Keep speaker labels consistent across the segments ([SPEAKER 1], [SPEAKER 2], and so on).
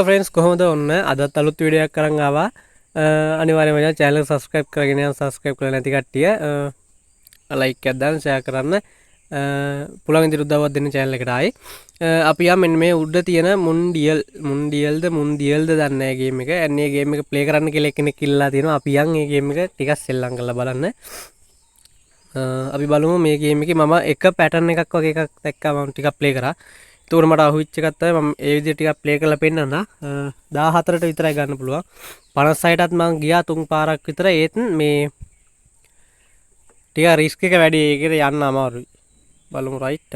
[SPEAKER 1] Friends කොහොමද ඔන්න අදත් අලුත් වීඩියෝ එකක් අරන් ආවා අනිවාර්යයෙන්ම මචං channel එක subscribe කරගෙන යන්න subscribe කරලා නැති කට්ටිය like එකක් දාන්න share කරන්න පුළුවන් විදිහට උදව්වක් දෙන්න channel එකට ආයි අපි යා මෙන්න මේ උඩ තියෙන මුන්ඩියල්ද දන්නේ නැහැ game එක. අන්නේ game එක play කරන්න කියලා කෙනෙක් ඉල්ලලා තියෙනවා. අපි යන් මේ game එක ටිකක් සෙල්ලම් කරලා බලන්න. අපි බලමු මේ game එකේ මම එක pattern එකක් වගේ එකක් දැක්කා මම ටිකක් play කරා. ඒකට මට අහුවිච්ච එකක් තමයි මම ඒ විදිහට ටිකක් ප්ලේ කරලා පෙන්නන්න 14ට විතරයි ගන්න පුළුවන් 56ටත් මම ගියා 3 පාරක් විතර ඒත් මේ ටික රිස්ක් එක වැඩි ඒකට යන්න අමාරුයි බලමු රයිට්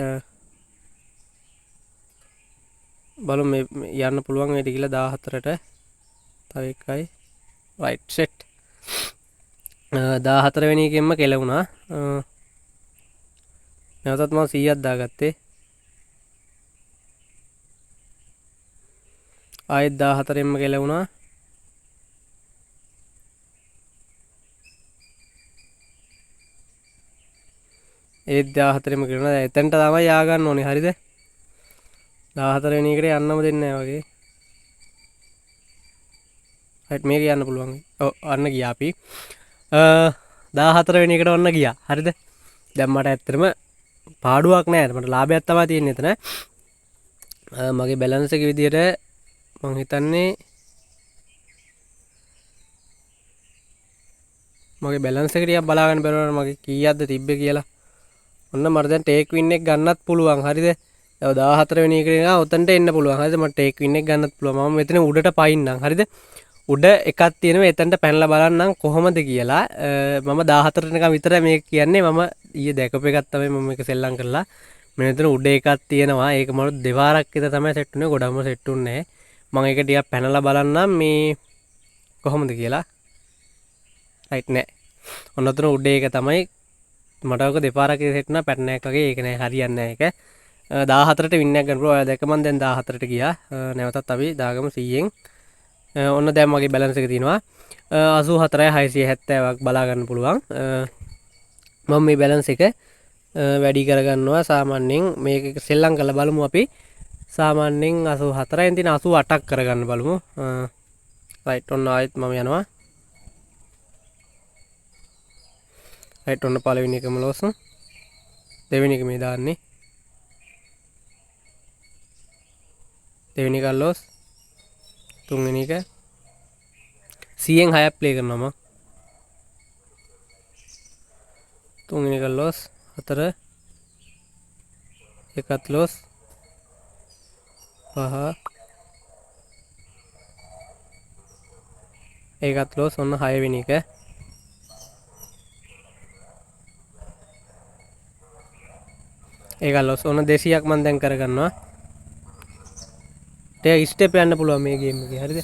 [SPEAKER 1] බලමු මේ යන්න පුළුවන් වේද කියලා 14ට තව එකයි රයිට් සෙට් 14 වෙනි එකෙන්ම කෙලුණා නැවතත් මම 100ක් දාගත්තේ ආයෙත් 14ෙන්ම කෙලවුණා ඒත් 14ෙම කෙලුණා එතනට තමයි යා ගන්න ඕනේ හරිද 14 වෙනි එකට යන්නම දෙන්නේ නැහැ වගේ හරිත් මේක යන්න පුළුවන් ඔව් අන්න ගියා අපි 14 වෙනි එකට ඔන්න ගියා හරිද දැන් මට ඇත්තටම පාඩුවක් නැහැ මට ලාභයක් තමයි තියෙන්නේ එතන මගේ බැලන්ස් එක විදියට මං හිතන්නේ මගේ බැලන්ස් එක ටිකක් බලා ගන්න බැලුවා මගේ කීයක්ද තිබ්බේ කියලා. ඔන්න මට දැන් ටේක් වින් එක ගන්නත් පුළුවන්. හරිද? දැන් 14 වෙනි එකේ නා උතන්ට එන්න පුළුවන්. හරිද? මට ටේක් වින් එක ගන්නත් පුළුවන්. මම මෙතන උඩට පයින්නම්. හරිද? උඩ එකක් තියෙනවා. එතනට පැනලා බලන්නම් කොහොමද කියලා. මම 14 වෙනිකම් විතර මේක කියන්නේ මම ඊයේ දැකපු එකක් තමයි මම මේක සෙල්ලම් කරලා. මෙතන උඩ එකක් තියෙනවා. ඒක මට දෙපාරක් විතර තමයි සෙට් උනේ. ගොඩක්ම සෙට් උන්නේ නැහැ. මම ඒක ටිකක් පැනලා බලන්නම් මේ කොහොමද කියලා. රයිට් නෑ. ඔන්න ඔතන උඩ එක තමයි මට ඔක දෙපාරක් සෙට් වුණා පැටර්න් එකක් වගේ. ඒක නෑ හරියන්නේ නෑ ඒක. 14ට වින් එකක් ගන්න පුළුවන්. ඔයා දැක්ක මම දැන් 14ට ගියා. නැවතත් අපි දාගමු 100ෙන්. ඔන්න දැන් මගේ බැලන්ස් එක තියෙනවා 84670ක් බලා ගන්න පුළුවන්. මම මේ බැලන්ස් එක වැඩි කරගන්නවා සාමාන්‍යයෙන් මේක සෙල්ලම් කරලා බලමු අපි. සාමාන්‍යයෙන් 84න් තියෙන 88ක් කරගන්න බලමු. රයිට් ඔන්න ආයෙත් මම යනවා. රයිට් ඔන්න පළවෙනි එකම ලොස්. දෙවෙනි එක මේ දාන්නේ. දෙවෙනි එක ලොස්. තුන්වෙනි එක 100න් 6ක් ප්ලේ කරනවා මම. තුන්වෙනි එක ලොස්. 4 එකත් ලොස්. 5 ඒකත් ලොස් ඔන්න 6 වෙනි එක ඒක ලොස් ඔන්න 200ක් මම දැන් කරගන්නවා ටික ස්ටෙප් යන්න පුළුවන් මේ ගේම් එකේ හරිද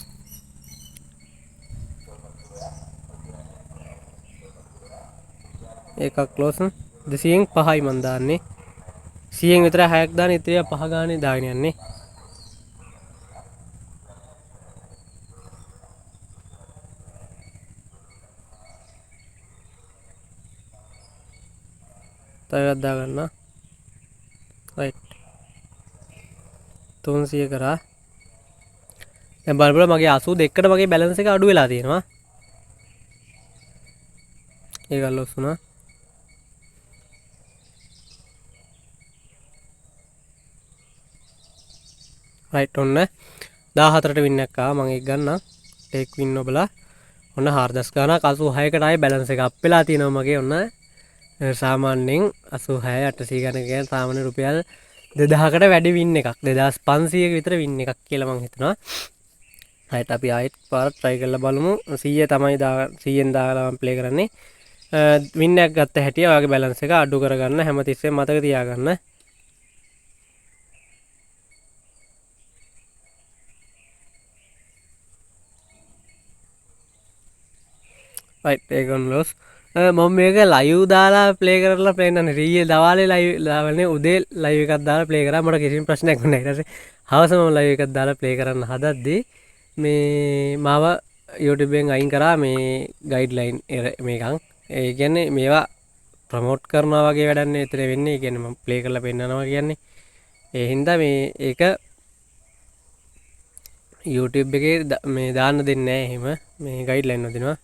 [SPEAKER 1] ඒකක් ලොස් 200න් 5යි මම දාන්නේ 100න් විතර 6ක් දාන ඉතින් 5 ගානේ දාගෙන යන්නේ තව එකක් දාගන්න රයිට් 300 කරා දැන් බලන්න මගේ 82කට මගේ බැලන්ස් එක අඩු වෙලා තියෙනවා ඒක ලොස් වුණා රයිට් ඔන්න 14ට වින් එකක් ආවා මම ඒක ගන්නම් ටේක් වින් ඔබලා ඔන්න 4000 ගානක් 86කට ආයේ බැලන්ස් එක අප් වෙලා තියෙනවා මගේ ඔන්න සාමාන්‍යයෙන් 86 800 ගණන් කියන සාමාන්‍ය රුපියල් 2000කට වැඩි වින් එකක් 2500ක විතර වින් එකක් කියලා මම හිතනවා. හරියට අපි ආයෙත් පාරක් try කරලා බලමු. 100 තමයි 100ෙන් දාලා මම ප්ලේ කරන්නේ. වින් එකක් ගත්ත හැටි ඔයාගේ බැලන්ස් එක අඩු කරගන්න හැමතිස්සෙම මතක තියාගන්න. right ඒක on loss මම මේක ලයිව් දාලා ප්ලේ කරලා ප්ලේ කරන්න ඊයේ දවාලේ ලයිව් දාවනේ උදේ ලයිව් එකක් දාලා ප්ලේ කරා මට කිසිම ප්‍රශ්නයක් නැහැ ඊට පස්සේ හවස මම ලයිව් එකක් දාලා ප්ලේ කරන්න හදද්දී මේ මාව YouTube එකෙන් අයින් කරා මේ ගයිඩ්ලයින් මේකන් ඒ කියන්නේ මේවා ප්‍රොමෝට් කරනවා වගේ වැඩක් නේ එතන වෙන්නේ ඒ කියන්නේ මම ප්ලේ කරලා පෙන්නනවා කියන්නේ ඒ හින්දා මේ ඒක YouTube එකේ මේ දාන්න දෙන්නේ නැහැ එහෙම මේ ගයිඩ්ලයින් වදිනවා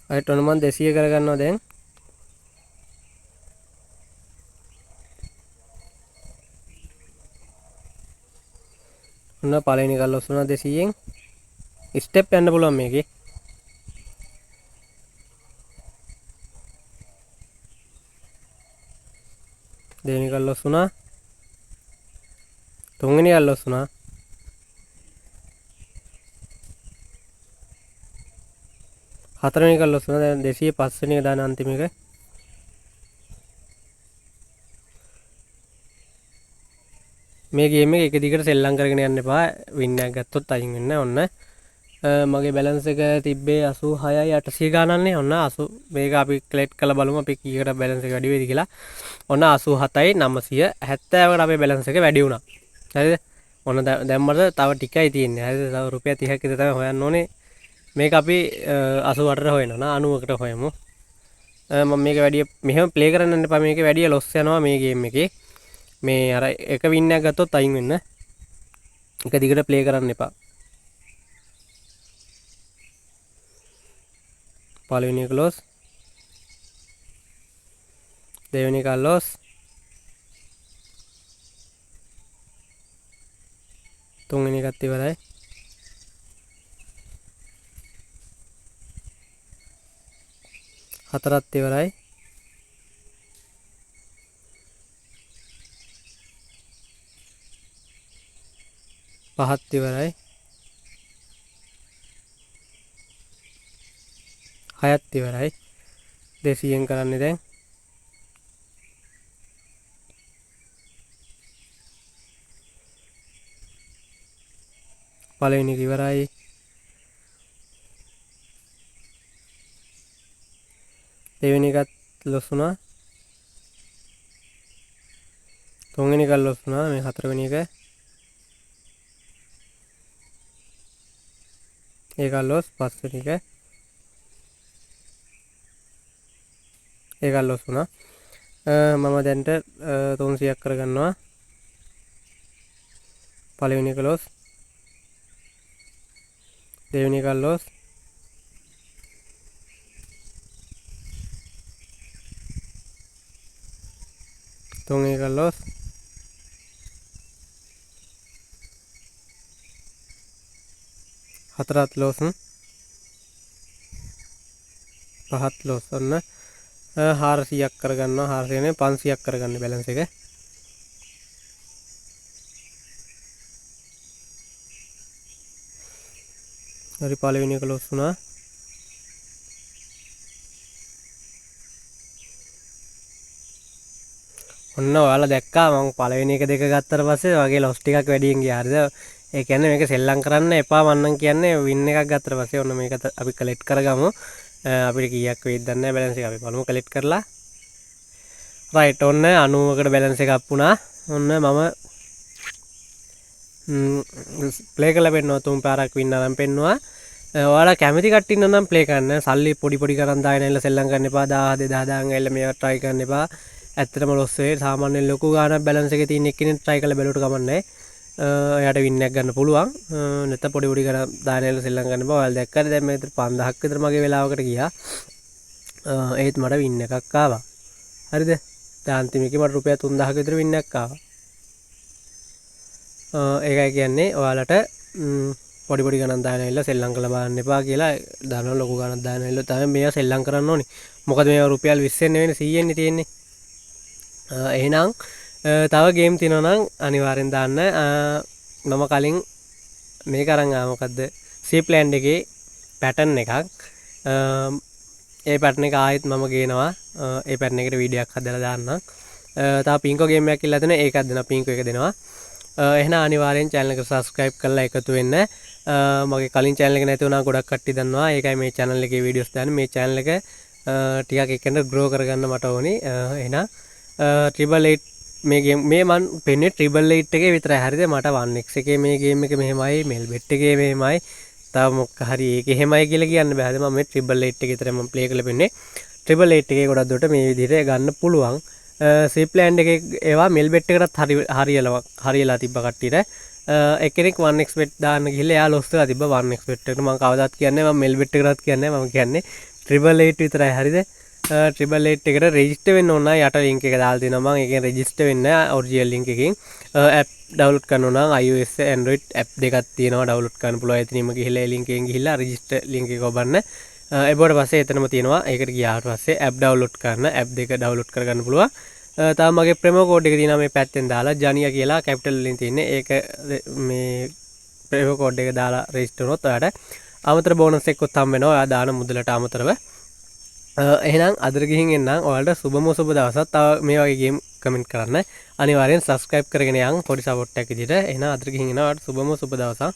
[SPEAKER 1] අයිට ඔන්න මම 200 කරගන්නවා දැන් ඔන්න පළවෙනි කල් ඔස්සනවා 200න් ස්ටෙප් යන්න පුළුවන් මේකේ දෙවෙනි කල් ඔස්සනවා තුන්වෙනි කල් ඔස්සනවා හතරවෙනි කල් ඔස්සනවා දැන් 205 වෙනි එක දාන අන්තිම එක මේ ගේම් එක එක දිගට සෙල්ලම් කරගෙන යන්න එපා වින් එකක් ගත්තොත් අයින් වෙන්න ඔන්න මගේ බැලන්ස් එක තිබ්බේ 86යි 800 ගානන්නේ ඔන්න 80 මේක අපි කලෙක්ට් කරලා බලමු අපි කීයකට බැලන්ස් එක වැඩි වෙයිද කියලා ඔන්න 87යි 970කට අපේ බැලන්ස් එක වැඩි වුණා හරිද ඔන්න දැන් මට තව ටිකයි තියෙන්නේ හරිද තව රුපියල් 30ක් විතර තමයි හොයන්න ඕනේ මේක අපි 88ට හොයනවා 90කට හොයමු මම මේක වැඩි මෙහෙම ප්ලේ කරන්න යන්න එපා මේක වැඩි ලොස් යනවා මේ ගේම් එකේ මේ අර එක වින් එකක් ගත්තොත් අයින් වෙන්න එක දිගට ප්ලේ කරන්න එපා පළවෙනි එක ලොස් දෙවෙනි එක ලොස් තුන්වෙනි එකත් ඉවරයි හතරත් ඉවරයි පහත් ඉවරයි හයත් ඉවරයි 200න් කරන්නේ දැන් පළවෙනි එක ඉවරයි දෙවෙනි එකත් ලොස් වුණා තුන්වෙනි එක ලොස් වුණා මේ හතරවෙනි එක ඒක ලොස් පස්වෙනි එක ඒක ලොස් වුණා මම දැන්ට 300ක් කරගන්නවා පළවෙනි එක ලොස් දෙවෙනි එක ලොස් තුන්වෙනි එක ලොස් හතරත් ලොස් පහත් ලොස් ඔන්න 400ක් කරගන්නවා 400 නේ 500ක් කරගන්න බැලන්ස් එක හරි පළවෙනි එක ලොස් වුණා ඔන්න ඔයාලා දැක්කා මම පළවෙනි එක දෙක ගත්තට පස්සේ වගේ ලොස් ටිකක් වැඩියෙන් ගියා හරිද ඒ කියන්නේ මේක සෙල්ලම් කරන්න එපා මන්නම් කියන්නේ වින් එකක් ගත්තට පස්සේ ඔන්න මේක අපි කලෙක්ට් කරගමු අපිට කීයක් වෙයිද දන්නේ නැහැ බැලන්ස් එක අපි බලමු කලෙක්ට් කරලා රයිට් ඔන්න 90කට බැලන්ස් එක අප් වුණා ඔන්න මම ප්ලේ කරලා පෙන්නනවා තුන් පාරක් වින් අරන් පෙන්නවා ඔයාලා කැමති කට්ටිය ඉන්නවා නම් ප්ලේ කරන්න සල්ලි පොඩි පොඩි ගණන් දාගෙන ඉල්ල සෙල්ලම් කරන්න එපා 10 2000 දාගෙන ඉල්ල මේවා try කරන්න එපා ඇත්තටම ලොස් වෙයි සාමාන්‍යයෙන් ලොකු ගාණක් බැලන්ස් එකේ තියෙන එක්කෙනෙක් try කරලා බැලුවට කමක් නැහැ එයාට වින් එකක් ගන්න පුළුවන් නැත්නම් පොඩි පොඩි ගණන් දාගෙන ඉල්ල සෙල්ලම් කරන්න එපා ඔයාලා දැක්කද දැන් මේ 5000ක් විතර මගේ වෙලාවකට ගියා ඒත් මට වින් එකක් ආවා හරිද දැන් අන්තිමේකේ මට රුපියල් 3000ක විතර වින් එකක් ආවා ඒකයි කියන්නේ ඔයාලට පොඩි පොඩි ගණන් දාගෙන ඉල්ල සෙල්ලම් කරලා බලන්න එපා කියලා දාන ලොකු ගණන් දාගෙන ඉල්ල තමයි මේවා සෙල්ලම් කරන්න ඕනේ මොකද මේවා රුපියල් 20න් නෙවෙයි 100න් තියෙන්නේ එහෙනම් තව ගේම් තියෙනවා නම් අනිවාර්යෙන් දාන්න මම කලින් මේක අරන් ආවා මොකද්ද සීප්ලෑන්ඩ් එකේ පැටර්න් එකක් ඒ පැටර්න් එක ආයෙත් මම ගේනවා ඒ පැටර්න් එකට වීඩියෝක් හදලා දාන්නම් තා පින්කෝ ගේම් එකක් කියලා දෙනවා ඒකක් දෙනවා පින්කෝ එක දෙනවා එහෙනම් අනිවාර්යෙන් channel එක subscribe කරලා එකතු වෙන්න මගේ කලින් channel එක නැති වුණා ගොඩක් කට්ටිය දන්නවා ඒකයි මේ channel එකේ videos දාන්නේ මේ channel එක ටිකක් එකෙන්ද grow කරගන්න මට ඕනේ එහෙනම් 888 මේ ගේම් මේ මන් පෙන්නේ 888 එකේ විතරයි හරිද මට 1x එකේ මේ ගේම් එක මෙහෙමයි මෙල්බෙට් එකේ මෙහෙමයි තව මොකක් හරි ඒක එහෙමයි කියලා කියන්න බෑ මම මේ 888 එකේ විතරයි මම ප්ලේ කරලා පෙන්නේ 888 එකේ ගොඩක් දුරට මේ විදිහට ගන්න පුළුවන් සීප්ලෑන්ඩ් එකේ ඒවා මෙල්බෙට් එකටත් හරියලා තිබ්බ කට්ටියට එක්කෙනෙක් 1x bet දාන්න ගිහලා එයා ලොස් වෙලා තිබ්බ 1x bet එකට මම කවදාත් කියන්නේ මම මෙල්බෙට් එකටත් කියන්නේ මම කියන්නේ 888 විතරයි හරිද 888 එකට රෙජිස්ටර් වෙන්න ඕන යට ලින්ක් එක දාලා දෙනවා මම ඒකෙන් රෙජිස්ටර් වෙන්න ඔරිජිනල් ලින්ක් එකකින් ඇප් ඩවුන්ලෝඩ් කරන්න ඕන iOS Android ඇප් දෙකක් තියෙනවා ඩවුන්ලෝඩ් කරන්න පුළුවන් එතනින්ම ගිහලා ඒ ලින්ක් එකෙන් ගිහලා රෙජිස්ටර් ලින්ක් එක ඔබන්න එබෝඩ පස්සේ එතනම තියෙනවා ඒකට ගියාට පස්සේ ඇප් ඩවුන්ලෝඩ් කරන්න ඇප් දෙක ඩවුන්ලෝඩ් කරගන්න පුළුවන් තාම මගේ ප්‍රෙමෝ කෝඩ් එක තියෙනවා මේ පැත්තෙන් දාලා ජනියා කියලා කැපිටල් වලින් තියෙන්නේ ඒක මේ ප්‍රෙමෝ කෝඩ් එක දාලා රෙජිස්ටර් වුණොත් ඔයාලට අමතර බෝනස් එකක් හම් වෙනවා ඔයා දාන මුදලට අමතරව එහෙනම් අදට ගිහින් එන්නම් ඔයාලට සුබම සුබ දවසක් තව මේ වගේ ගේම් කමෙන්ට් කරන්න අනිවාර්යෙන් subscribe කරගෙන යන්න පොඩි සපෝට් එකක් විදිහට එහෙනම් අදට ගිහින් එනවා ඔයාලට සුබම සුබ දවසක්